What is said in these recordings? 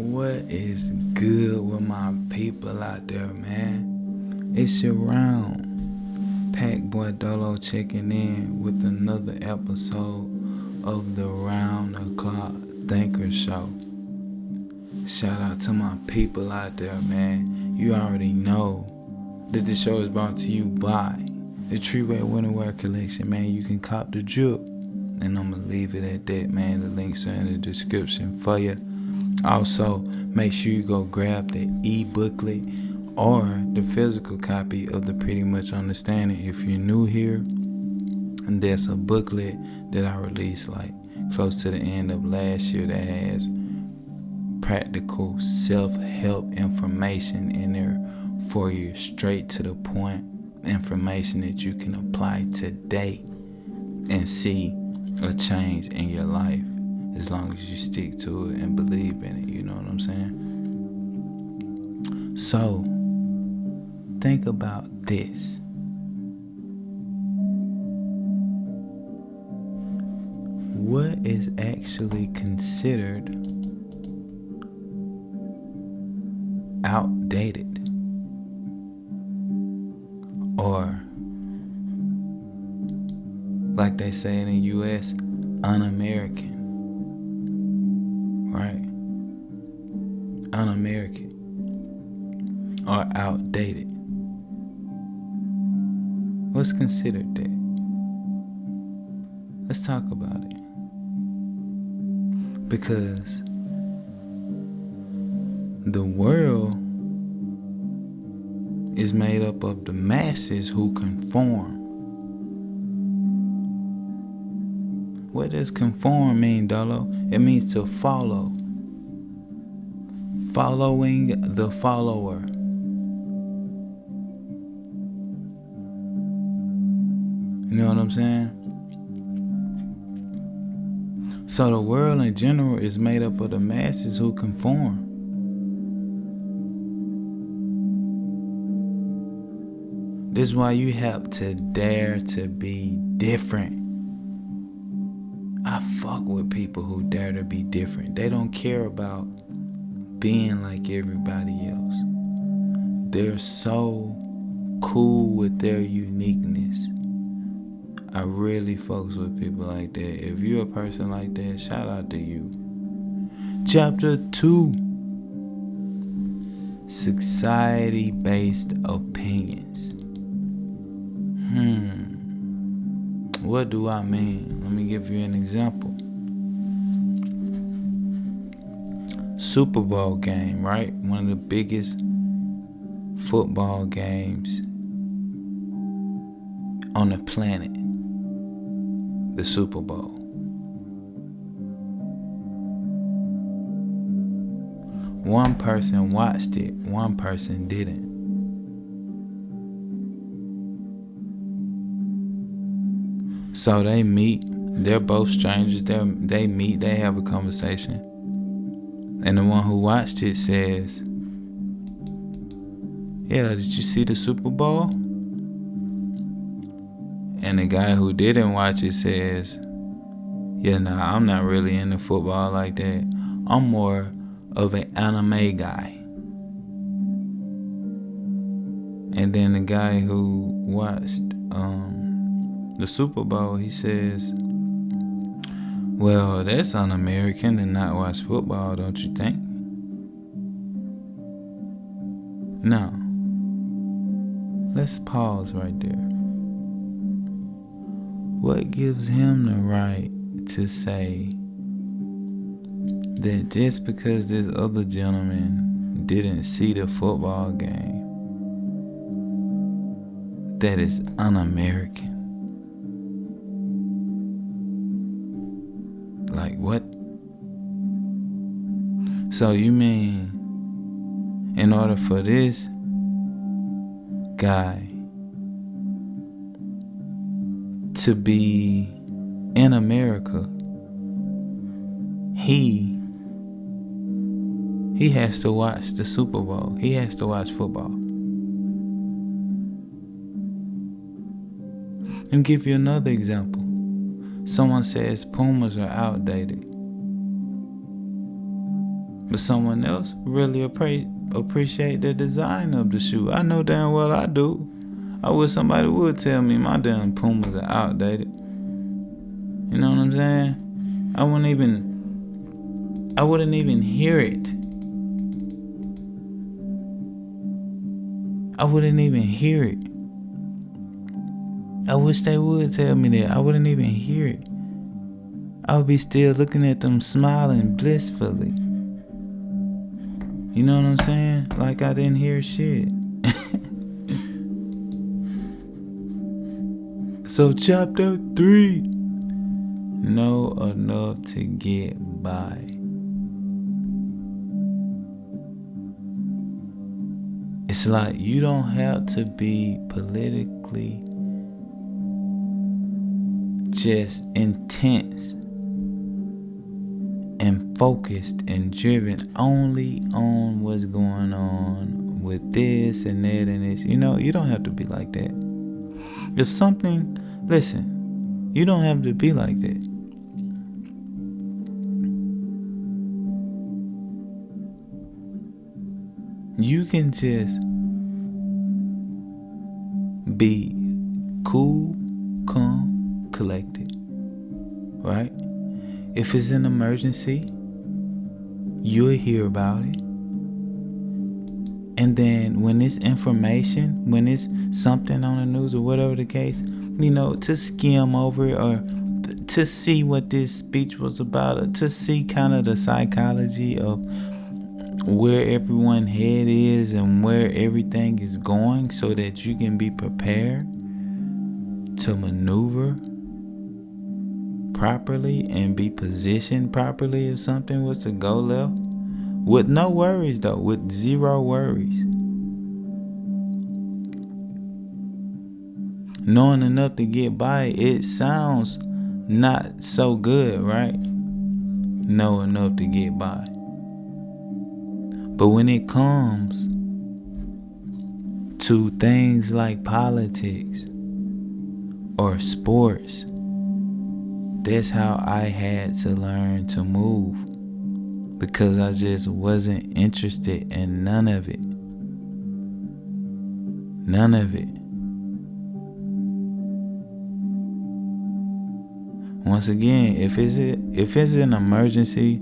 What is good with my people out there, man? It's your round. Pack Boy Dolo checking in with another episode of the Round the Clock Thinker Show. Shout out to my people out there, man. You already know that the show is brought to you by the Treeway Winterwear Collection, man. You can cop the drip, and I'ma leave it at that, man. The links are in the description for you. Also, make sure you go grab the e-booklet or the physical copy of the Pretty Much Understanding. If you're new here, and there's a booklet that I released like close to the end of last year that has practical self-help information in there for you, straight to the point information that you can apply today and see a change in your life. As long as you stick to it and believe in it, you know what I'm saying? So, think about this. What is actually considered outdated or, like they say in the US, un-American? Right? Un-American or outdated. What's considered that? Let's talk about it. Because the world is made up of the masses who conform. What does conform mean, Dolo? It means to follow. Following the follower. You know what I'm saying? So the world in general is made up of the masses who conform. This is why you have to dare to be different. I fuck with people who dare to be different. They don't care about being like everybody else. They're so cool with their uniqueness. I really fucks with people like that. If you're a person like that, shout out to you. Chapter 2. Society-based opinions. What do I mean? Let me give you an example. Super Bowl game, right? One of the biggest football games on the planet. The Super Bowl. One person watched it, one person didn't. So they meet, they're both strangers, they meet, they have a conversation. And the one who watched it says, "Yeah, did you see the Super Bowl?" And the guy who didn't watch it says, "Yeah, nah, I'm not really into football like that. I'm more of an anime guy." And then the guy who watched the Super Bowl, he says, "Well, that's un-American to not watch football, don't you think?" Now, let's pause right there. What gives him the right to say that just because this other gentleman didn't see the football game, that is un-American? Like what? So you mean in order for this guy to be in America, he has to watch the Super Bowl. He has to watch football. Let me give you another example. Someone says Pumas are outdated. But someone else really appreciate the design of the shoe. I know damn well I do. I wish somebody would tell me my damn Pumas are outdated. You know what I'm saying? I wouldn't even hear it. I wouldn't even hear it. I wish they would tell me that. I wouldn't even hear it. I would be still looking at them smiling blissfully. You know what I'm saying? Like I didn't hear shit. So chapter 3. Know enough to get by. It's like you don't have to be politically just intense and focused and driven only on what's going on with this and that and this. You know, you don't have to be like that. If something, listen, you don't have to be like that. You can just be cool, calm, collected, right? If it's an emergency, you'll hear about it. And then when it's information, when it's something on the news or whatever the case, you know, to skim over it or to see what this speech was about, or to see kind of the psychology of where everyone's head is and where everything is going, so that you can be prepared to maneuver properly and be positioned properly if something was to go left. With no worries though, with zero worries. Knowing enough to get by, it sounds not so good, right? Know enough to get by. But when it comes to things like politics or sports, that's how I had to learn to move, because I just wasn't interested in none of it. None of it. Once again, if it's an emergency,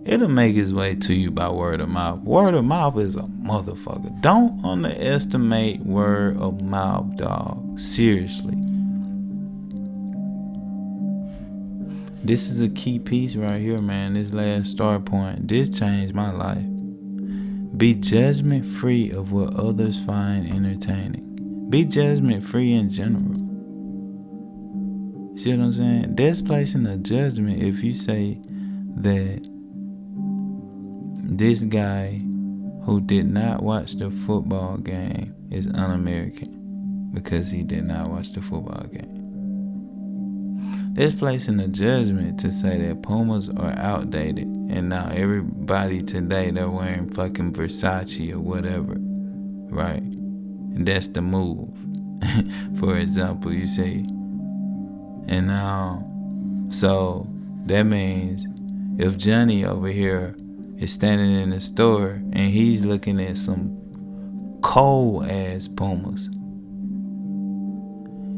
it'll make its way to you by word of mouth. Word of mouth is a motherfucker. Don't underestimate word of mouth, dog. Seriously. This is a key piece right here, man. This last start point. This changed my life. Be judgment free of what others find entertaining. Be judgment free in general. See what I'm saying? There's placing a judgment if you say that this guy who did not watch the football game is un-American because he did not watch the football game. There's placing a judgment to say that Pumas are outdated and now everybody today, they're wearing fucking Versace or whatever, right? And that's the move. For example, you see. And now, so that means if Johnny over here is standing in the store and he's looking at some cold ass Pumas,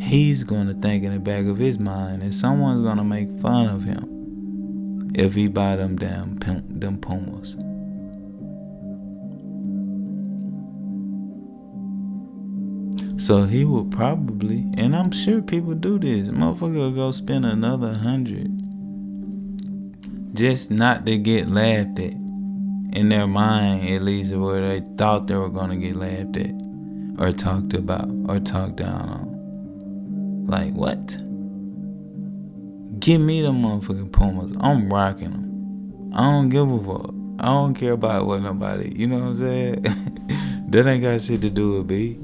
he's gonna think in the back of his mind that someone's gonna make fun of him if he buy them Pumas. So he will probably, and I'm sure people do this, motherfucker will go spend another 100 just not to get laughed at. In their mind, at least, where they thought they were gonna get laughed at or talked about or talked down on. Like, what? Give me the motherfucking Pumas. I'm rocking them. I don't give a fuck. I don't care about what nobody, you know what I'm saying? That ain't got shit to do with me.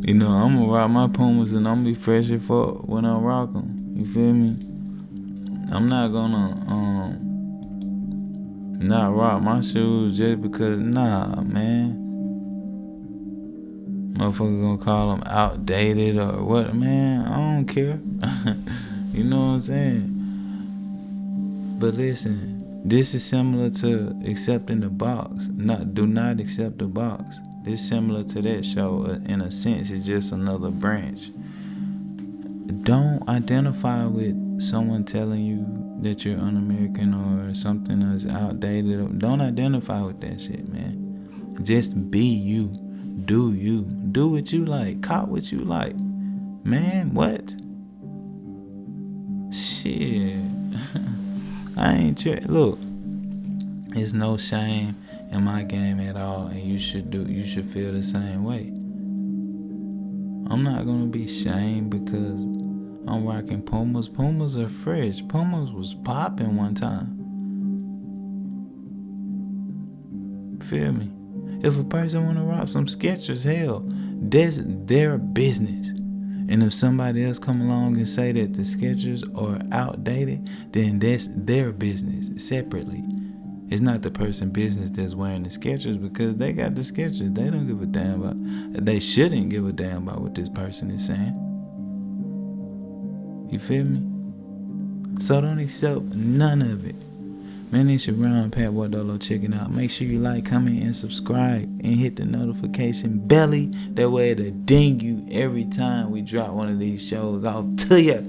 You know, I'm gonna rock my Pumas and I'm gonna be fresh as fuck when I rock them. You feel me? I'm not gonna not rock my shoes just because, nah, man. Motherfucker gonna call them outdated or what, man? I don't care. You know what I'm saying? But listen, This is similar to accepting the box. Do not accept the box. This is similar to that show. In a sense, it's just another branch. Don't identify with someone telling you that you're un-American or something that's outdated. Don't identify with that shit, man. Just be you. Do you. Do what you like. Cop what you like. Man, what? Shit. I ain't tripping. Look, there's no shame in my game at all, and you should feel the same way. I'm not gonna be shamed because I'm rocking Pumas. Pumas are fresh. Pumas was popping one time. Feel me? If a person wanna rock some Skechers, hell, that's their business. And if somebody else come along and say that the Skechers are outdated, then that's their business separately. It's not the person's business that's wearing the Skechers because they got the Skechers. They don't give a damn about. They shouldn't give a damn about what this person is saying. You feel me? So don't accept none of it. Man, it's your round Pat Boy Dolo checking out. Make sure you like, comment, and subscribe, and hit the notification belly. That way it'll ding you every time we drop one of these shows off to you.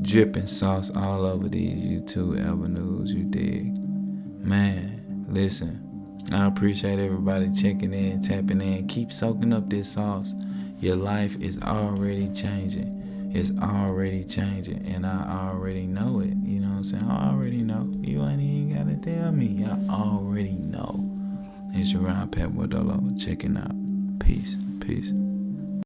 Dripping sauce all over these YouTube avenues, you dig? Man, listen, I appreciate everybody checking in, tapping in. Keep soaking up this sauce. Your life is already changing. It's already changing, and I already know it. You know what I'm saying? I already know. You ain't even gotta tell me. I already know. It's your round Pat Boy Dolo checking out. Peace.